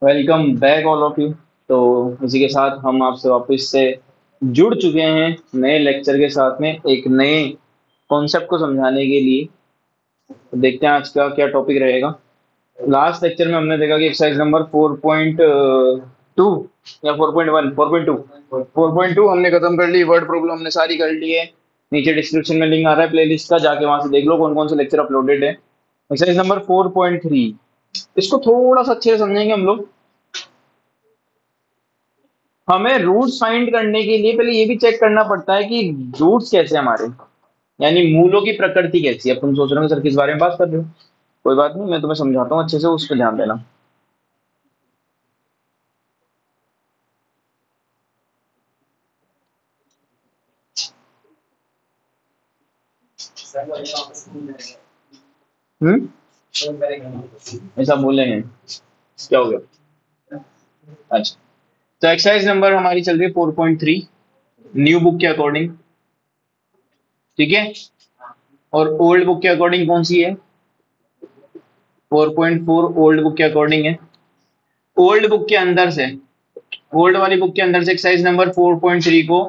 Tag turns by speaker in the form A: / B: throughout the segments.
A: Welcome back all of you. तो इसी के साथ हम आपसे वापस से जुड़ चुके हैं नए लेक्चर के साथ में एक नए कॉन्सेप्ट को समझाने के लिए। तो देखते हैं आज का क्या टॉपिक रहेगा। लास्ट लेक्चर में हमने देखा कि एक्सरसाइज नंबर 4.2 या 4.1 4.2 हमने खत्म कर ली। वर्ड प्रॉब्लम हमने सारी कर ली है। नीचे डिस्क्रिप्शन में लिंक आ रहा है प्लेलिस्ट का, जाके वहां से देख लो कौन कौन से लेक्चर अपलोडेड है। एक्सरसाइज नंबर 4.3, इसको थोड़ा सा अच्छे से समझेंगे हम लोग। हमें रूट्स फाइंड करने के लिए पहले ये भी चेक करना पड़ता है कि रूट्स कैसे हैं हमारे, यानी मूलों की प्रकृति कैसी है। अब तुम सोच रहे हो सर किस बारे में बात कर रहे हो। कोई बात नहीं, मैं तुम्हें समझाता हूँ अच्छे से, उस पर ध्यान देना। हम्म, ऐसा बोले हैं, क्या हो गया। अच्छा, तो एक्सरसाइज नंबर हमारी चल रही है 4.3 न्यू बुक के अकॉर्डिंग, ठीक है। और ओल्ड बुक के अकॉर्डिंग कौन सी है? 4.4 ओल्ड बुक के अकॉर्डिंग है। ओल्ड बुक के अंदर से, ओल्ड वाली बुक के अंदर से एक्सरसाइज नंबर 4.3 को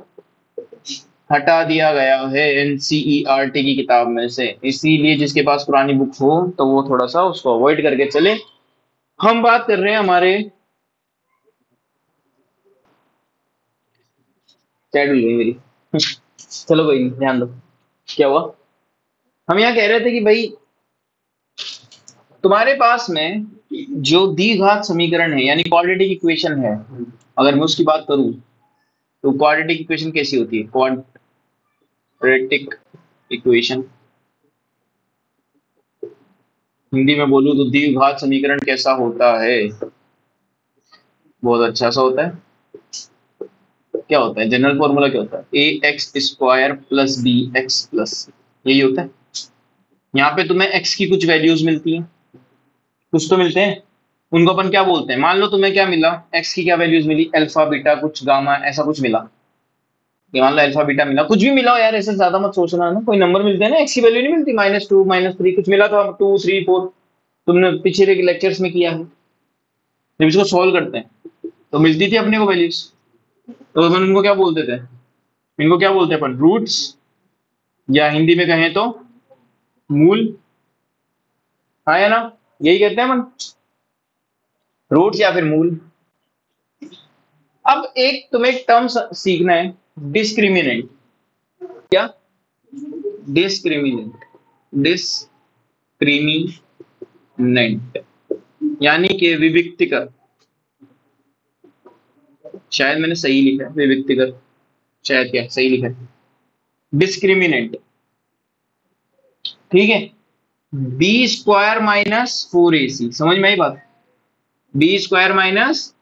A: हटा दिया गया है एनसीईआरटी की किताब में से। इसीलिए जिसके पास पुरानी बुक हो तो वो थोड़ा सा उसको अवॉइड करके चले। हम बात कर रहे हैं हमारे, चैट भूल गई मेरी चलो कोई नहीं, ध्यान दो। क्या हुआ, हम यहाँ कह रहे थे कि भाई तुम्हारे पास में जो द्विघात समीकरण है यानी क्वाड्रेटिक इक्वेशन है, अगर मैं उसकी बात करूं तो क्वाड्रेटिक इक्वेशन कैसी होती है? क्वाड्रेटिक इक्वेशन हिंदी में बोलूं तो द्विघात समीकरण कैसा होता है? बहुत अच्छा सा होता है। क्या होता है जनरल फॉर्मूला? क्या होता है? A X square plus B X plus, यही होता है। यहाँ पे तुम्हें एक्स की कुछ वैल्यूज मिलती हैं, कुछ तो मिलते हैं। उनको अपन क्या बोलते हैं? मान लो तुम्हें क्या मिला, एक्स की क्या वैल्यूज मिली, अल्फा बीटा कुछ गामा ऐसा कुछ मिला। ये मान लो अल्फा बीटा मिला, कुछ भी मिला हो यार, ऐसे ज्यादा मत सोचना है ना। कोई नंबर मिलते हैं ना, एक्स की वैल्यू नहीं मिलती, -2 -3 कुछ मिला था, 2 3 4। तुमने पिछले लेक्चर्स में किया है। जब इसको सॉल्व करते हैं तो मिलती थी अपने को वैल्यूज। तो अपन इनको क्या बोलते थे? इनको क्या बोलते हैं अपन? रूट्स, या हिंदी में कहें तो मूल। हाँ या ना, यही कहते हैं अपन, रूट्स या फिर मूल। अब एक तुम्हें एक टर्म सीखना है, डिस्क्रिमिनेंट। क्या? डिस्क्रिमिनेंट, डिस्क्रिमिनेंट यानी कि विविक्तिकर। शायद मैंने सही लिखा है विविक्तिकर, शायद क्या सही लिखा है, डिस्क्रिमिनेंट, ठीक है। बी स्क्वायर -4ac, समझ में आई बात? बी स्क्वायर -4ac,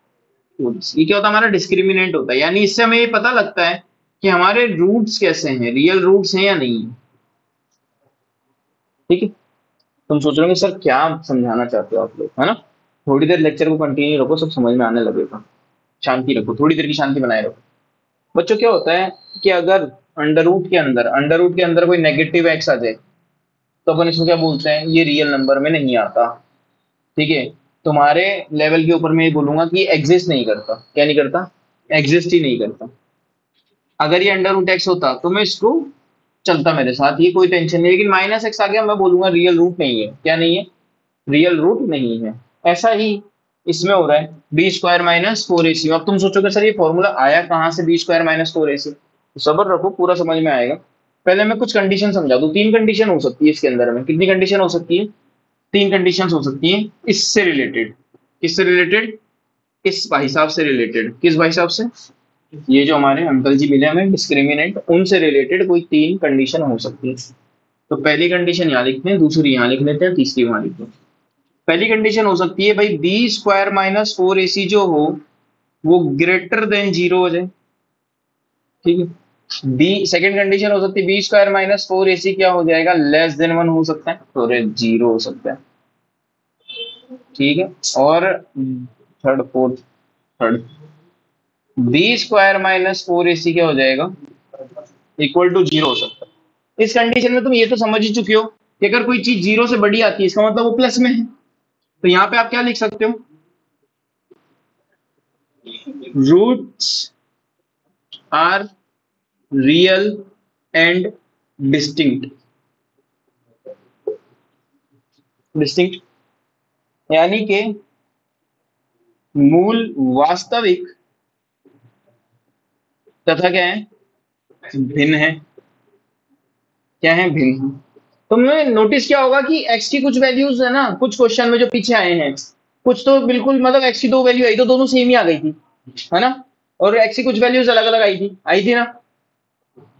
A: ये क्या होता है? हमारा डिस्क्रिमिनेंट होता है। यानी इससे हमें ये पता लगता है कि हमारे रूट्स कैसे हैं, रियल रूट्स हैं या नहीं है, ठीक है। तुम सोच रहे हो कि सर क्या समझाना चाहते हो आप लोग, है ना। थोड़ी देर लेक्चर को कंटिन्यू रखो, सब समझ में आने लगेगा। शांति रखो, थोड़ी देर की शांति बनाए रखो। बच्चों क्या होता है कि अगर अंडर रूट के अंदर कोई नेगेटिव एक्स आ जाए तो अपन इसको क्या बोलते हैं? ये रियल नंबर में नहीं आता, ठीक है। तुम्हारे लेवल के ऊपर मैं ये बोलूंगा कि एग्जिस्ट नहीं करता। क्या नहीं करता? एग्जिस्ट ही नहीं करता। अगर ये अंडर रूट एक्स होता तो मैं इसको चलता मेरे साथ, ये कोई टेंशन नहीं। लेकिन -x आ गया, मैं बोलूंगा रियल रूट नहीं है। क्या नहीं है? रियल रूट नहीं है। ऐसा ही इसमें हो रहा है, b² - 4ac। अब तुम सोचोगे सर ये फॉर्मूला आया कहाँ से, b² - 4ac? तो सब्र रखो, पूरा समझ में आएगा। पहले मैं कुछ कंडीशन समझा दूं। 3 कंडीशन हो सकती है इसके अंदर में। कितनी कंडीशन हो सकती है? 3 कंडीशन हो सकती है इससे रिलेटेड। किससे रिलेटेड? इस भाई साहब से रिलेटेड। किस भाई साहब से? ये जो हमारे अंकल जी मिले हमें डिस्क्रिमिनेंट, उनसे रिलेटेड कोई 3 कंडीशन हो सकती है। तो पहली कंडीशन यहाँ लिखते हैं, दूसरी यहाँ लिख लेते हैं, तीसरी वहां लिखते हैं। पहली कंडीशन हो सकती है भाई b² - 4ac जो हो वो ग्रेटर देन 0 हो जाए, ठीक है। बी सेकंड कंडीशन हो सकती है b² - 4ac क्या हो जाएगा? <<1 हो सकता है, तो 0 हो सकता है, ठीक है। और थर्ड b² - 4ac क्या हो जाएगा? =0 हो सकता है। इस कंडीशन में तुम ये तो समझ ही चुके हो कि अगर कोई चीज 0 से बड़ी आती है इसका मतलब वो प्लस में है। तो यहाँ पे आप क्या लिख सकते हो? Roots are real and distinct. Distinct यानी कि मूल वास्तविक तथा क्या है, भिन्न है। क्या है, भिन्न। तुमने नोटिस किया होगा कि एक्स की कुछ वैल्यूज है ना, कुछ क्वेश्चन में जो पीछे आए हैं, कुछ तो बिल्कुल मतलब एक्स की दो वैल्यू आई तो दोनों सेम ही आ गई थी, है ना। और एक्स की कुछ वैल्यूज अलग अलग आई थी ना।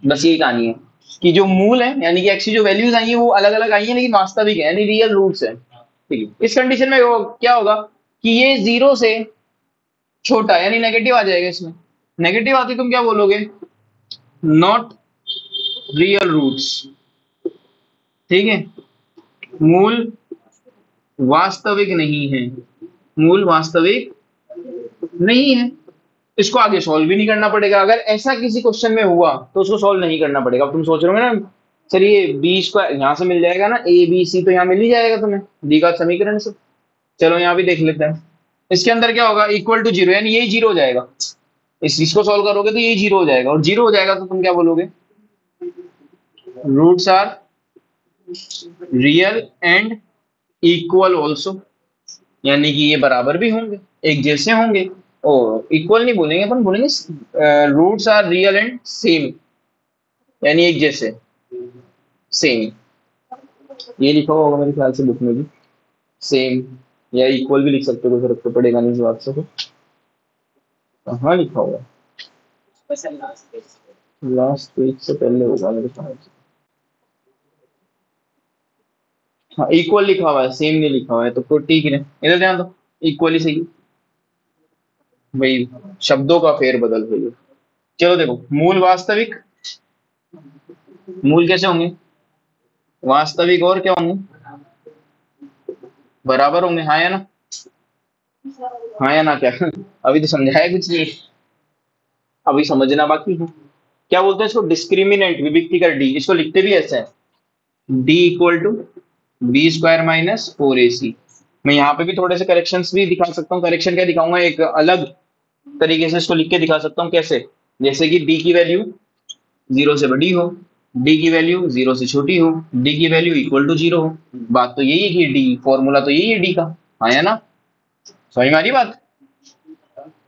A: बस यही कहानी है कि जो मूल है यानी कि एक्स की जो वैल्यूज आई है वो अलग अलग आई है लेकिन वास्तविक है यानी रियल रूट्स है। ठीक है, इस कंडीशन में क्या होगा कि ये जीरो से छोटा यानी नेगेटिव आ जाएगा इसमें। नेगेटिव आते तुम क्या बोलोगे, नॉट रियल रूट्स। ठीक है, मूल वास्तविक नहीं है, मूल वास्तविक नहीं है। इसको आगे सॉल्व भी नहीं करना पड़ेगा, अगर ऐसा किसी क्वेश्चन में हुआ तो उसको सॉल्व नहीं करना पड़ेगा। अब तुम सोच रहे हो ना सर ये बी स्क्वायर यहाँ से मिल जाएगा ना, ए बी सी तो यहाँ मिल ही जाएगा तुम्हें द्विघात समीकरण से। चलो यहाँ भी देख लेते हैं, इसके अंदर क्या होगा, इक्वल टू जीरो यानी यही जीरो हो जाएगा। इसको सॉल्व करोगे तो यही जीरो हो जाएगा, और जीरो हो जाएगा तो तुम क्या बोलोगे, roots are real and equal also, यानी कि ये बराबर भी होंगे, एक जैसे होंगे। और इक्वल नहीं बोलेंगे अपन, बोलेंगे roots are real and same, यानी एक जैसे, सेम। ये लिखा हुआ होगा मेरे ख्याल से बुक में भी, सेम या इक्वल भी लिख सकते हो, कोई फर्क तो पड़ेगा नहीं इस बात से। तो कहाँ लिखा हुआ है, लास्ट पेज से पहले होगा मेरे ख्याल से। हाँ इक्वल लिखा हुआ है, सेम नहीं लिखा हुआ है, तो ठीक है इधर ध्यान दो, इक्वल ही सही भाई, शब्दों का फेर बदल है ये। चलो देखो, मूल वास्तविक, मूल कैसे होंगे, वास्तविक और क्या होंगे, बराबर होंगे, हाँ या ना, हाँ या ना क्या अभी तो समझाया कुछ नहीं, अभी समझना बाकी है। क्या बोलते हैं इसको, डिस्क्रिमिनेंट, विभक्ति कर डी, इसको लिखते भी ऐसे हैं, D equal to B square minus four A C. मैं यहाँ पे भी थोड़े से करेक्शंस भी दिखा सकता हूँ, करेक्शन क्या दिखाऊंगा, एक अलग तरीके से इसको लिख के दिखा सकता हूँ कैसे, जैसे कि डी की वैल्यू जीरो से बड़ी हो, डी की वैल्यू जीरो से छोटी हो, डी की वैल्यू इक्वल टू जीरो हो। बात तो यही है कि डी फॉर्मूला तो यही है डी का, हाँ या ना, समझ में आ रही बात,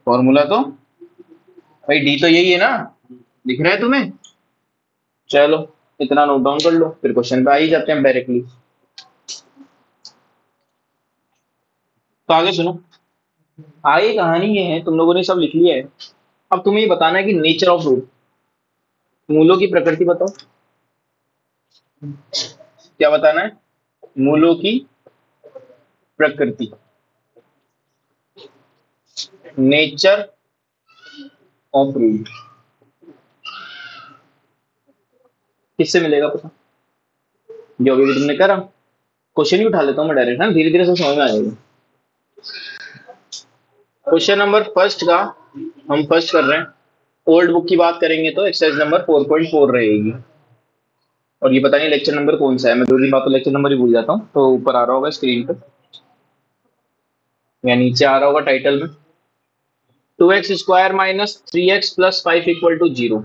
A: फॉर्मूला तो भाई डी तो यही है ना, दिख रहा है तुम्हें। चलो इतना नोट डाउन कर लो, फिर क्वेश्चन पे आ ही जाते हैं डायरेक्टली। तो आगे सुनो, आगे कहानी ये है, तुम लोगों ने सब लिख लिया है, अब तुम्हें ये बताना है कि नेचर ऑफ रूट, मूलों की प्रकृति बताओ। क्या बताना है, मूलों की प्रकृति, नेचर ऑफ रूट किससे मिलेगा पता, जो अभी भी तुमने करा। क्वेश्चन ही उठा लेता हूँ मैं डायरेक्ट, ना धीरे धीरे सब समझ में आ जाएगा। क्वेश्चन नंबर फर्स्ट का हम फर्स्ट कर रहे हैं, ओल्ड बुक की बात करेंगे तो एक्सरसाइज नंबर 4.4 रहेगी, और ये पता नहीं लेक्चर नंबर कौन सा है, मैं दूसरी बात तो लेक्चर नंबर ही भूल जाता हूँ, तो ऊपर आ रहा होगा स्क्रीन पे या नीचे आ रहा होगा टाइटल में, 2x² minus 3x plus 5 equal to 0।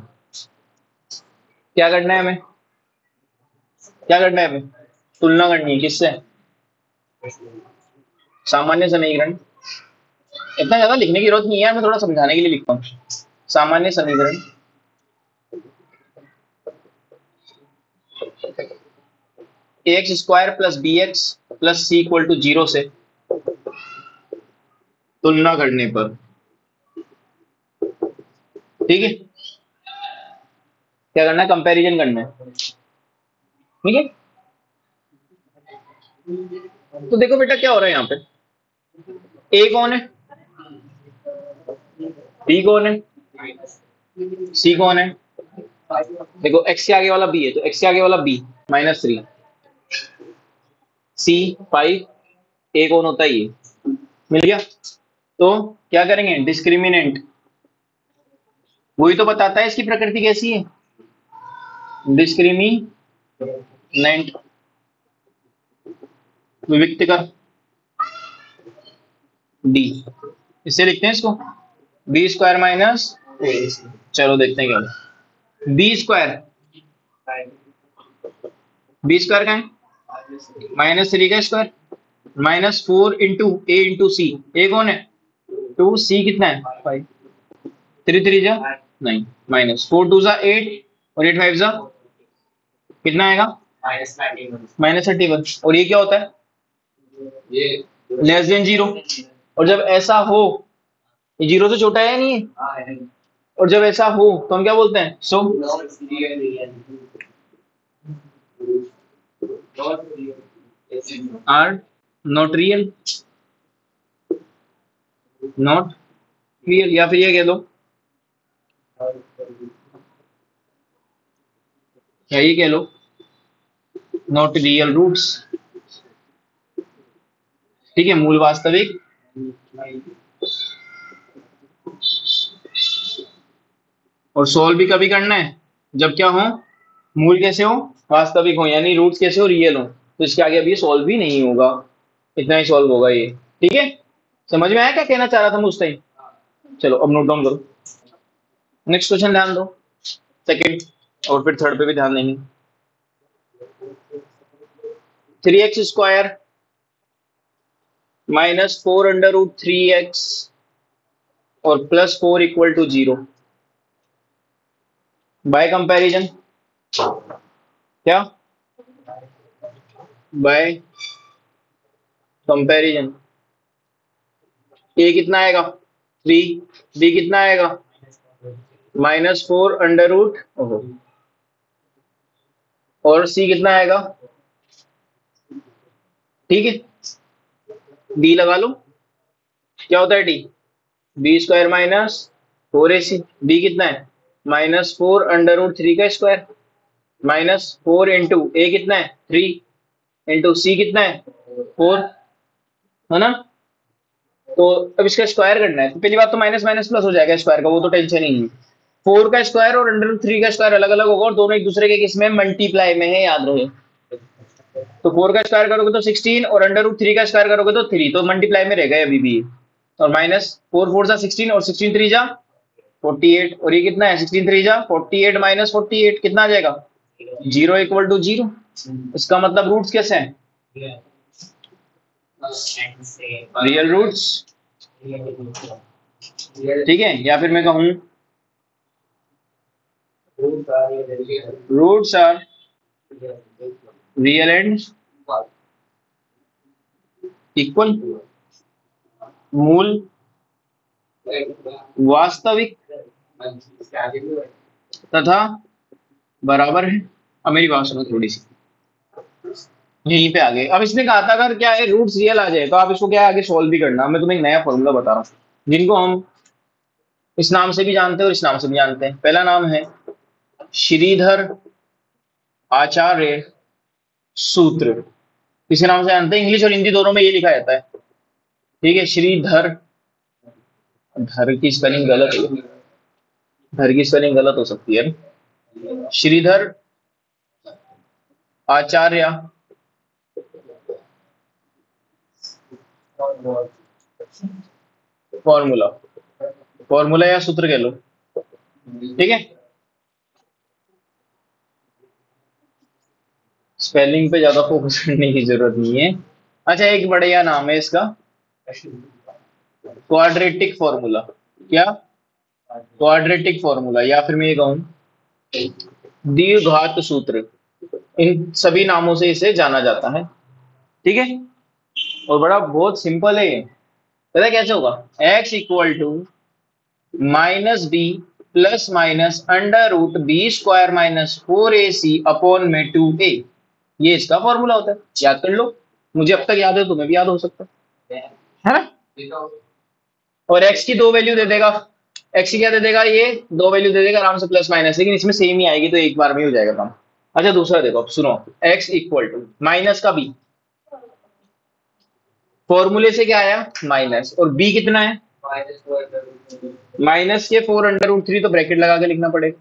A: क्या करना है हमें, क्या करना है हमें, तुलना करनी है किससे, सामान्य समीकरण। इतना ज्यादा लिखने की जरूरत नहीं है, मैं थोड़ा समझाने के लिए लिखता हूँ। सामान्य समीकरण ax² plus bx plus c equal to 0 से तुलना करने पर, ठीक है, क्या करना है, कंपैरिजन करना है, ठीक है। तो देखो बेटा क्या हो रहा है यहाँ पे, ए कौन है, बी कौन है, सी कौन है। देखो एक्स के आगे वाला बी है तो एक्स के आगे वाला बी -3, सी 5, ए कौन होता है ये, मिल गया। तो क्या करेंगे, डिस्क्रिमिनेंट, वही तो बताता है इसकी प्रकृति कैसी है, डिस्क्रिमिनेंट, विविक्त कर डी, इससे लिखते हैं इसको, बी स्क्वायर माइनस, चलो देखते हैं क्या होगा। बी स्क्वायर, बी स्क्वायर का है -3 का स्क्वायर, -4 इंटू ए इंटू सी। ए कौन है 2, सी कितना है 5, 3 3 जा 9, -4 2 जा 8 और 8 5 जा कितना आएगा -31। और ये क्या होता है लेस देन 0। और जब ऐसा हो, ये 0 से छोटा है या नहीं है, और जब ऐसा हो तो हम क्या बोलते हैं so are not real, not real. या फिर ये कह दो, क्या ये कह लो नॉट रियल रूट्स। ठीक है, मूल वास्तविक और सोल्व भी कभी करना है जब क्या हो, मूल कैसे हो वास्तविक हो, यानी रूट्स कैसे हो रियल हो। तो इसके आगे अभी सॉल्व भी नहीं होगा, इतना ही सॉल्व होगा ये। ठीक है, समझ में आया क्या कहना चाह रहा था मैं उस टाइम। चलो अब नोट डाउन करो, नेक्स्ट क्वेश्चन ध्यान दो, सेकंड और फिर थर्ड पे भी ध्यान देंगे। 3x square -4 under root 3x और +4 इक्वल टू 0। बाय कंपैरिजन, क्या बाय कंपैरिजन ए कितना आएगा 3, बी कितना आएगा -4 अंडर रूट, और सी कितना आएगा, ठीक है डी लगा लो। क्या होता है D, B square -4ac। D कितना है -4 अंडर रूट 3 का स्क्वायर, -4 इंटू ए कितना है 3 इंटू सी कितना है 4, है ना। तो अब इसका स्क्वायर करना है, तो पहली बात तो माइनस माइनस प्लस हो जाएगा स्क्वायर का, वो तो टेंशन ही नहीं। 4 का स्क्वायर और अंडर रूट 3 का स्क्वायर अलग अलग होगा और दोनों एक दूसरे के किस में मल्टीप्लाई में है, याद रहे। तो 4 का स्क्वायर करोगे तो 16 और अंडर रूट 3 का स्क्वायर करोगे तो 3, तो मल्टीप्लाई में रहेगा अभी भी। और -4 4 जा 16 और 16 3 जा 48, और ये कितना है 16 3 जा 48 -48 कितना आ जाएगा 0 इक्वल टू 0। इसका मतलब रूट्स कैसे हैं रियल रूट्स, ठीक है। या फिर मैं कहूं roots are real and equal, मूल वास्तविक तथा बराबर है। अब मेरी बात सुनो थोड़ी सी, यहीं पे आ गए। अब इसने कहा था अगर क्या है रूट्स रियल आ जाए तो आप इसको क्या है आगे सोल्व भी करना। मैं तुम्हें एक नया फॉर्मूला बता रहा हूँ जिनको हम इस नाम से भी जानते हैं और इस नाम से भी जानते हैं। पहला नाम है श्रीधर आचार्य सूत्र, इसी नाम से जानते हैं, इंग्लिश और हिंदी दोनों में ये लिखा जाता है। ठीक है, श्रीधर, धर की स्पेलिंग गलत है, धर की स्पेलिंग गलत हो सकती है। श्रीधर आचार्य फॉर्मूला, फॉर्मूला या सूत्र कह लो, ठीक है। स्पेलिंग पे ज्यादा फोकस करने की जरूरत नहीं है। अच्छा, एक बढ़िया नाम है इसका क्वाड्रेटिक फॉर्मूला। क्या क्वाड्रेटिक फॉर्मूला, या फिर मैं ये कहूं द्विघात सूत्र, इन सभी नामों से इसे जाना जाता है। ठीक है, और बड़ा बहुत सिंपल है ये। पता है कैसे होगा, x equal to -b plus minus under root B square -4ac upon में 2a, ये इसका फॉर्मूला होता है। याद कर लो, मुझे अब तक याद है, तुम्हें भी याद हो सकता है ना। और x की दो वैल्यू दे देगा, x की क्या दे देगा, ये दो वैल्यू दे देगा आराम से प्लस माइनस, लेकिन इसमें सेम ही आएगी तो एक बार में हो जाएगा काम। अच्छा दूसरा देखो, अब सुनो, x इक्वल टू माइनस का b, फॉर्मूले से क्या आया माइनस, और b कितना है माइनस के 4 अंडर रूट 3, तो ब्रैकेट लगा के लिखना पड़ेगा,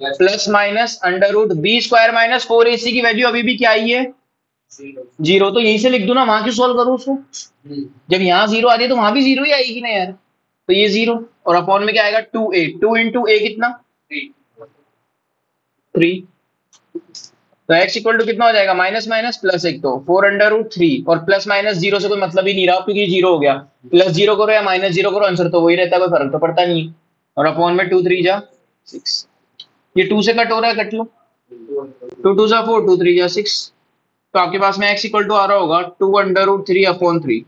A: plus minus under root B square -4ac की वैल्यू अभी भी क्या आई है 0, तो यहीं से लिख दो ना, वहां क्यों सॉल्व करो उसको, जब यहाँ 0 आ रही है तो वहां भी 0 ही आएगी ना यार। तो ये 0 और अपॉन में क्या आएगा 2a, 2 इंटू ए कितना 3। तो x इक्वल टू कितना हो जाएगा माइनस माइनस प्लस एक, तो 4√3 और प्लस माइनस जीरो से कोई मतलब ही नहीं रहा क्योंकि जीरो हो गया। प्लस जीरो करो या माइनस जीरो करो आंसर तो वही रहता है, कोई फर्क तो पड़ता नहीं है। और अपॉन में 2 3 जा 6, ये 2 से कट हो रहा है, कट लो। 2 2 जा 4, 2 3 जा 6, तो आपके पास में x इक्वल टू आ रहा होगा 2√3/3।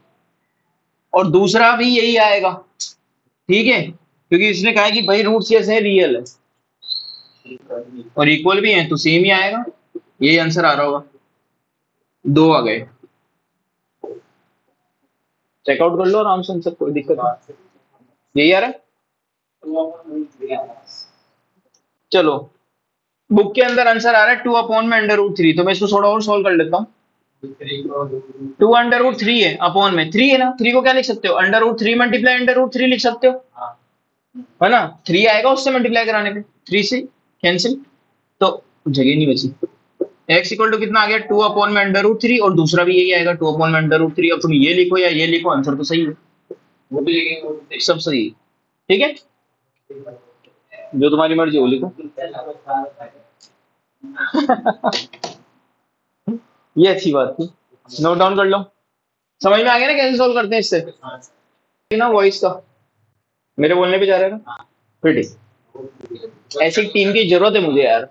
A: और दूसरा भी यही आएगा, ठीक है, क्योंकि इसने कहा है कि भाई रूट्स कैसे हैं, रियल है और इक्वल भी है तो सेम ही आएगा, यही आंसर आ रहा होगा। 2 आ गए, चेकआउट कर लो आराम से आंसर, कोई दिक्कत नहीं। यही आ रहा है, चलो बुक के अंदर आंसर आ रहा है 2/√3, तो मैं इसको थोड़ा और सोल्व कर लेता हूँ। 2√3 है, अपॉन में 3 है ना, 3 को क्या लिख सकते हो √3 मल्टीप्लाई √3 लिख सकते हो, है ना। 3 आएगा उससे मल्टीप्लाई कराने पे, 3 से कैंसिल, तो जगह नहीं बची। x इक्वल टू कितना आ गया 2/√3 और दूसरा भी यही आएगा 2/√3। अब तुम ये लिखो या ये लिखो, आंसर तो सही है, वो भी लिखेंगे, सब सही है, ठीक है, जो तुम्हारी मर्जी हो लिखो। ये अच्छी बात थी, नोट डाउन कर लो। समझ में आ गया ना कैसे सोल्व करते हैं इससे ना, वॉइस का मेरे बोलने पे जा रहा है, फिर ठीक। ऐसी टीम की जरूरत है मुझे यार,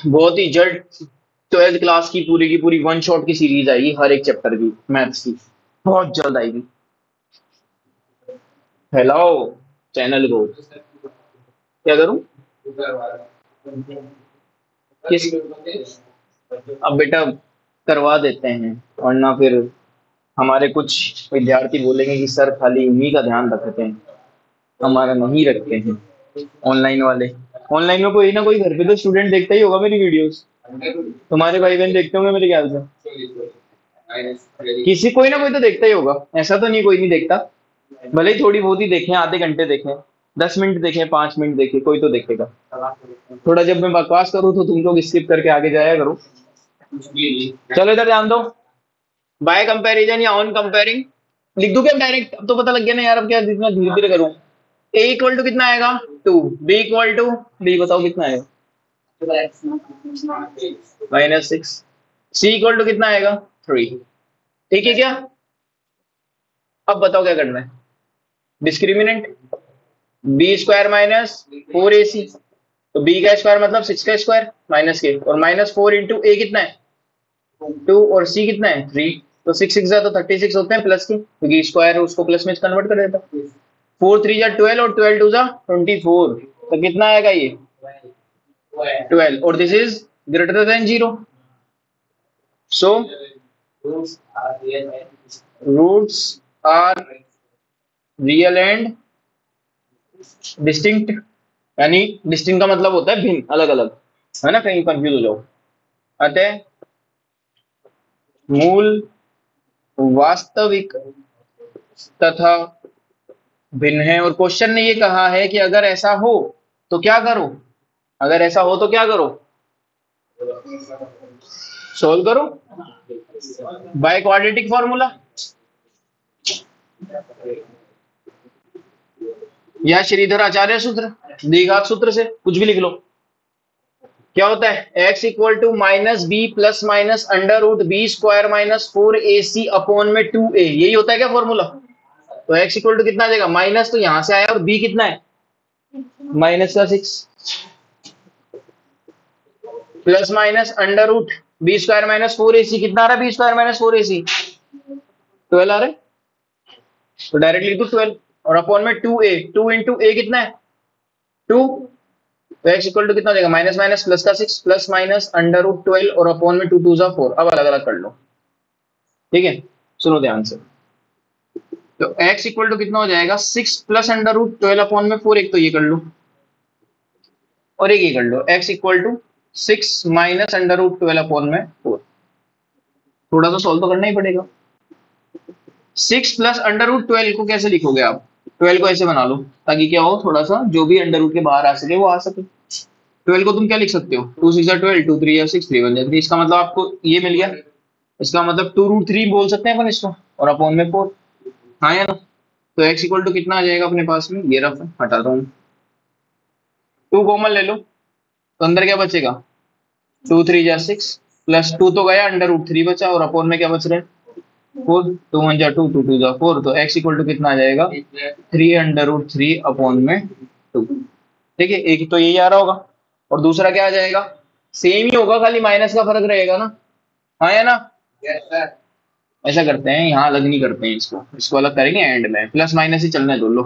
A: बहुत ही जल्द 12th क्लास की पूरी वन शॉट की सीरीज आएगी हर एक चैप्टर की, मैथ्स की, बहुत जल्द आएगी। फैलाओ चैनल को, क्या करूं किस, अब बेटा करवा देते हैं, वरना फिर हमारे कुछ विद्यार्थी बोलेंगे कि सर खाली उन्हीं का ध्यान रखते हैं, हमारा नहीं रखते हैं। ऑनलाइन वाले, ऑनलाइन में कोई ना कोई घर पे तो स्टूडेंट देखता ही होगा मेरी वीडियोस, तुम्हारे भाई बहन देखते होंगे मेरे ख्याल से, किसी कोई ना कोई तो देखता ही होगा, ऐसा तो नहीं कोई नहीं देखता, भले ही थोड़ी बहुत ही देखें, आधे घंटे देखें, 10 मिनट देखें, 5 मिनट देखें, कोई तो देखेगा। थोड़ा जब मैं बकवास करूँ तो तुम लोग स्किप करके आगे जाया करो। चलो इधर ध्यान दो, बाय कंपैरिजन या ऑन कंपेयरिंग लिख दूं क्या डायरेक्ट, अब तो पता लग गया ना यार, अब क्या जितना धीरे धीरे करूं। a इक्वल टू कितना आएगा 2, b इक्वल टू, b बताओ कितना आएगा -6, c इक्वल टू कितना आएगा 3, ठीक है क्या। अब बताओ क्या करना है, डिस्क्रिमिनेंट b² - 4ac, तो b का स्क्वायर मतलब 6 का स्क्वायर माइनस के, और -4 इंटू a कितना है 2 और c कितना है 3, तो 6 6 तो 36 होते हैं प्लस के, क्योंकि स्क्वायर है उसको प्लस में कन्वर्ट कर देता। 4 3 जा 12 और 12 2 जा 24, तो कितना आएगा ये 12, और this is greater than 0, so roots are real and distinct, यानी डिस्टिंक्ट का मतलब होता है भिन्न, अलग अलग, है ना, कहीं कंफ्यूज हो जाओ। अतः मूल वास्तविक तथा भिन्न है, और क्वेश्चन ने ये कहा है कि अगर ऐसा हो तो क्या करो, अगर ऐसा हो तो क्या करो, सोल्व करो बाय क्वाड्रेटिक फॉर्मूला या श्रीधर आचार्य सूत्र, द्विघात सूत्र से कुछ भी लिख लो। क्या होता है x equal to -b plus minus √b² - 4ac upon में 2a, यही होता है क्या फॉर्मूला। तो x इक्वल टू कितना आ जाएगा, माइनस तो यहां से आया और b कितना है -6 प्लस माइनस √b² - 4ac, कितना आ रहा है b² - 4ac 12 आ रहा है, तो डायरेक्टली लिख दो 12 और अपॉन में 2a, 2 इंटू a कितना है 2, तो x इक्वल टू कितना हो जाएगा माइनस माइनस प्लस का 6 प्लस माइनस √12 और अपॉन में 2 2 जा 4। अब अलग अलग कर लो, ठीक है, सुनो ध्यान से। तो x इक्वल टू कितना हो जाएगा 6 प्लस √12 अपॉन में 4, एक तो ये कर लो और एक ये कर लो, x equal to 6 minus √12 upon में 4, थोड़ा सा सॉल्व तो करना ही पड़ेगा। 6 प्लस √12 को कैसे लिखोगे आप, 12 को ऐसे बना लो ताकि क्या हो, थोड़ा सा जो भी अंडर रूट के बाहर आ सके वो आ सके। 12 को तुम क्या लिख सकते हो 2 6 12, 2 3 6, 3 1 3, इसका मतलब आपको ये मिल गया, इसका मतलब 2√3 बोल सकते हैं अपन इसको, और अपॉन में 4, हाँ या ना। तो x इक्वल टू कितना आ जाएगा अपने पास में, ये रफ है, हटाता हूँ, 2 कॉमन ले लो तो अंदर क्या बचेगा, 2 3 जा 6 प्लस 2 तो गया, अंडर रूट 3 बचा, और अपॉन में क्या बच रहा है 4, 2 1 जा 2, 2 2 जा 4, तो x इक्वल टू कितना आ जाएगा 3 अंडर रूट 3 अपॉन में 2। ठीक है, एक तो यही आ रहा होगा, और दूसरा क्या आ जाएगा, सेम ही होगा, खाली माइनस का फर्क रहेगा ना, हाँ या ना। ऐसा करते हैं, यहाँ अलग नहीं करते हैं, इसको अलग करेंगे एंड में, प्लस माइनस ही चलने दो लो,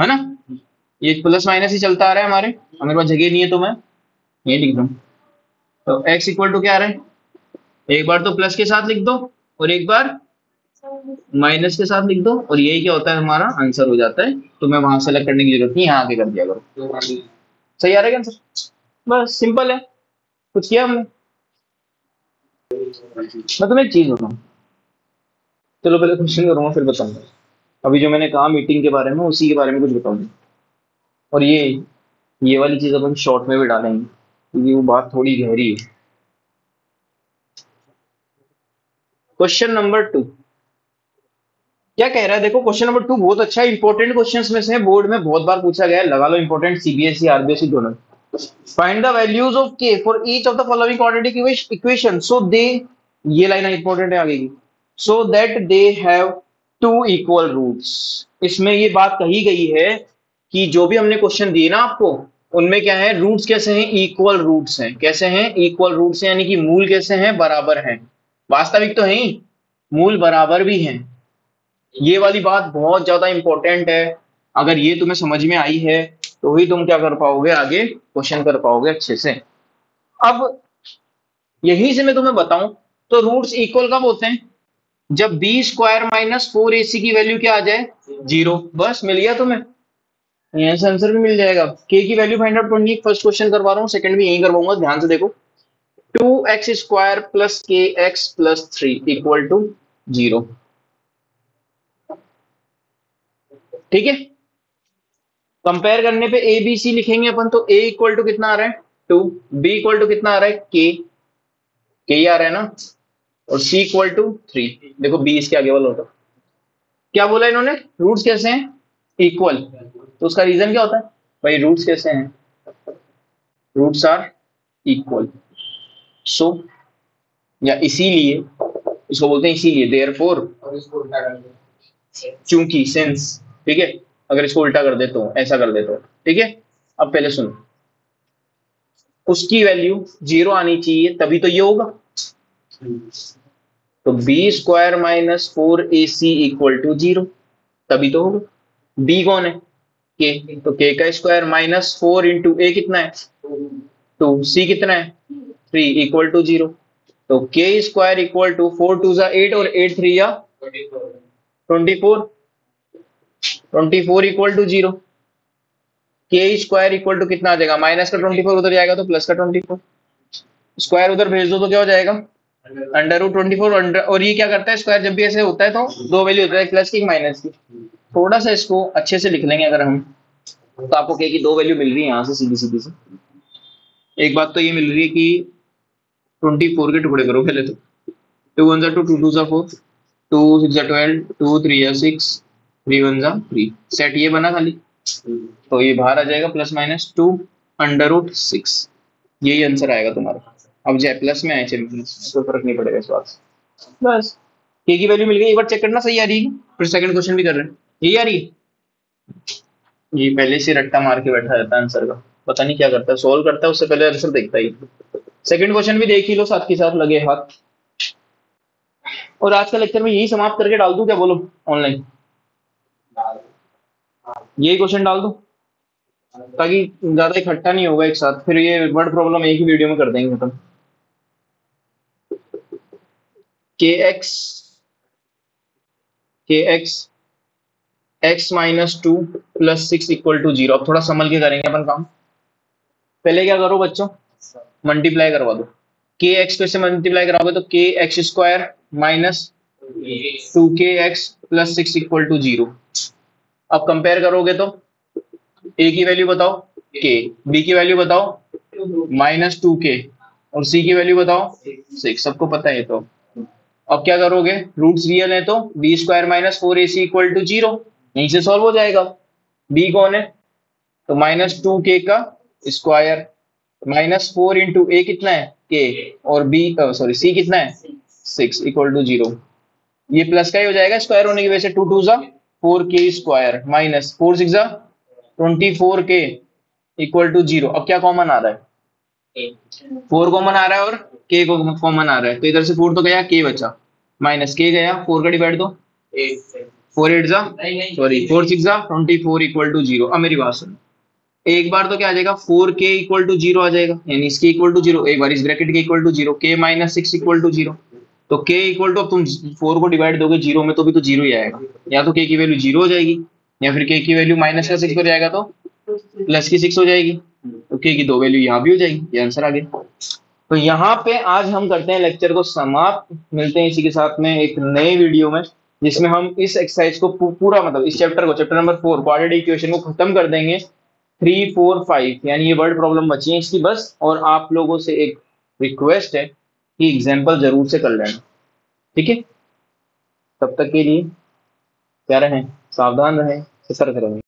A: है ना, ये प्लस माइनस ही चलता आ रहा है हमारे पास जगह नहीं है तो मैं ये लिख दूं। तो x इक्वल टू क्या आ रहा है, एक बार तो प्लस के साथ लिख दो और एक बार माइनस के साथ लिख दो, और यही क्या होता है हमारा आंसर हो जाता है, तो मैं वहां से अलग करने की जरूरत नहीं, यहाँ आके कर दिया करो। सही आ रहा है आंसर, बस सिंपल है, कुछ किया हमने। मैं तुम्हें एक चीज बताऊँ, चलो पहले क्वेश्चन करूंगा फिर बताऊंगा, अभी जो मैंने कहा मीटिंग के बारे में उसी के बारे में कुछ बताऊंगा, और ये वाली चीज अपन शॉर्ट में भी डालेंगे क्योंकि वो बात थोड़ी गहरी है। क्वेश्चन नंबर 2 क्या कह रहा है, देखो क्वेश्चन नंबर 2 बहुत अच्छा इंपॉर्टेंट क्वेश्चंस में से है, बोर्ड में बहुत बार पूछा गया है, लगा लो इंपॉर्टेंट, सीबीएसई आरबीएसई दोनों। Find the values of K for each of the following quadratic equation so they, ये लाइन इंपॉर्टेंट है आगे की, so that they have two equal roots. इसमें ये बात कही गई है कि जो भी हमने क्वेश्चन दिए ना आपको, उनमें क्या है, रूट्स कैसे हैं, इक्वल रूट्स हैं, कैसे हैं, इक्वल रूट्स हैं, यानी कि मूल कैसे हैं, बराबर हैं, वास्तविक तो है ही, मूल बराबर भी हैं। ये वाली बात बहुत ज्यादा इंपॉर्टेंट है, अगर ये तुम्हें समझ में आई है तो ही तुम क्या कर पाओगे, आगे क्वेश्चन कर पाओगे अच्छे से। अब यहीं से मैं तुम्हें बताऊं, तो रूट्स इक्वल कब होते हैं, जब बी स्क्वायर माइनस 4ac की वैल्यू क्या आ जाए, 0, बस मिल गया तुम्हें, यहाँ से आंसर भी मिल जाएगा। के की वैल्यू फाइंड आउट करनी, फर्स्ट क्वेश्चन करवा रहा हूँ, सेकंड भी यही करवाऊंगा, ध्यान से देखो, 2x स्क्वायर प्लस के एक्स प्लस 3 इक्वल टू 0। ठीक है, कंपेयर करने पे ए बी सी लिखेंगे अपन, तो ए इक्वल टू कितना आ रहा है 2, बी इक्वल टू कितना आ रहा है के ही आ रहा है ना, और सी इक्वल टू 3, देखो बी इसके आगे वाला होता, क्या बोला इन्होंने, रूट्स कैसे हैं, इक्वल, तो उसका रीजन क्या होता है भाई, रूट्स कैसे हैं, रूट्स आर इक्वल, सो या इसीलिए, इसको बोलते हैं इसीलिए, देयरफॉर, चूंकि, सिंस, ठीक है, अगर इसको उल्टा कर दे तो, ऐसा कर दे तो, ठीक है। अब पहले सुनो, उसकी वैल्यू 0 आनी चाहिए तभी तो ये होगा, तो B square minus 4ac equal to 0, तभी तो होगा। बी कौन है, के, तो के का स्क्वायर माइनस 4 इंटू ए कितना है 2, सी कितना है 3 इक्वल टू 0, तो के स्क्वायर इक्वल टू 4 2 जा 8 और 8 3 या 24, 24 इक्वल टू 0, के स्क्वायर इक्वल टू कितना आ जाएगा, माइनस का 24 उधर जाएगा तो प्लस का 24, स्क्वायर उधर भेज दो तो क्या हो जाएगा, अंडर रूट 24 अंडर, और ये क्या करता है स्क्वायर जब भी ऐसे होता है तो दो वैल्यू होता है, प्लस की माइनस की, थोड़ा सा इसको अच्छे से लिख लेंगे अगर हम, तो आपको के की दो वैल्यू मिल रही है यहाँ से सीधी सीधी से। एक बात तो ये मिल रही है कि 24 के टुकड़े करो पहले तो, 2 1 जा 2, 2 2 जा 4, 2 6 जा 12, 2 3 जा 6, 3 1 जा 3, सेट ये बना खाली, तो ये बाहर आ जाएगा प्लस माइनस 2 अंडर रूट 6, यही आंसर आएगा तुम्हारा। अब चाहे प्लस में आए चाहे माइनस, कोई फर्क नहीं पड़ेगा इस बात से, बस के की वैल्यू मिल गई, एक बार चेक करना सही आ रही है, फिर सेकंड क्वेश्चन भी कर रहे हैं, यही आ रही है, ये पहले से रट्टा मार के बैठा रहता है आंसर का, पता नहीं क्या करता है, सोल्व करता है उससे पहले आंसर देखता ही। सेकंड क्वेश्चन भी देख ही लो साथ के साथ लगे हाथ, और आज का लेक्चर में यही समाप्त करके डाल दूं क्या, बोलो ऑनलाइन यही क्वेश्चन डाल दूं, ताकि ज्यादा इकट्ठा नहीं होगा एक साथ, फिर ये वर्ड प्रॉब्लम एक ही वीडियो में कर देंगे खत्म। K x x minus 2 plus 6 equal to 0, अब थोड़ा संभल के करेंगे अपन काम, पहले क्या करो बच्चों, मल्टीप्लाई करवा दो, के एक्स पे से मल्टीप्लाई कराओगे तो K x square minus 2kx plus 6 equal to 0, अब कंपेयर करोगे तो ए की वैल्यू बताओ के, बी की वैल्यू बताओ माइनस 2k, और सी की वैल्यू बताओ 6, सबको पता है ये तो, अब क्या करोगे, रूट्स रियल है तो B square minus four A C equal to zero, यहीं से सॉल्व हो जाएगा। बी कौन है, तो माइनस टू के का स्क्वायर माइनस फोर इंटू ए कितना है के, और बी सॉरी सी कितना है सिक्स इक्वल टू जीरो। ये प्लस का ही हो जाएगा स्क्वायर होने की वजह से, टू टू जा फोर के स्क्वायर माइनस फोर सिक्स जा ट्वेंटी फोर के इक्वल टू जीरो। अब क्या कॉमन आ रहा है, फोर कॉमन आ रहा है और के कॉमन आ रहा है, तो इधर से फोर तो गया, के बचा माइनस के गया, फोर का डिवाइड दो, फोर एट जा सॉरी फोर सिक्स जा twenty four equal to zero. अब मेरी बात सुनो, एक बार तो क्या आ जाएगा फोर के इक्वल टू जीरो आ जाएगा, यानी इसके इक्वल टू जीरो, एक बार इस ब्रैकेट के equal to zero, K minus six equal to zero. तो के इक्वल टू, अब तुम फोर को डिवाइड दोगे जीरो में तो भी तो जीरो ही आएगा, या तो के की वैल्यू जीरो हो जाएगी, या फिर के की वैल्यू माइनस का सिक्स हो जाएगा तो प्लस की सिक्स हो जाएगी, तो के की दो वैल्यू यहाँ भी हो जाएगी, ये आंसर आ गया। तो यहाँ पे आज हम करते हैं लेक्चर को समाप्त, मिलते हैं इसी के साथ में एक नए वीडियो में, जिसमें हम इस एक्सरसाइज को पूरा मतलब इस चैप्टर को, चैप्टर नंबर 4 क्वाड्रेटिक इक्वेशन को खत्म कर देंगे। 3 4 5 यानी ये वर्ड प्रॉब्लम बची है इसकी बस, और आप लोगों से एक रिक्वेस्ट है कि एग्जाम्पल जरूर से कर लेना, ठीक है। तब तक के लिए क्या रहें, सावधान रहें, सतर्क रहें।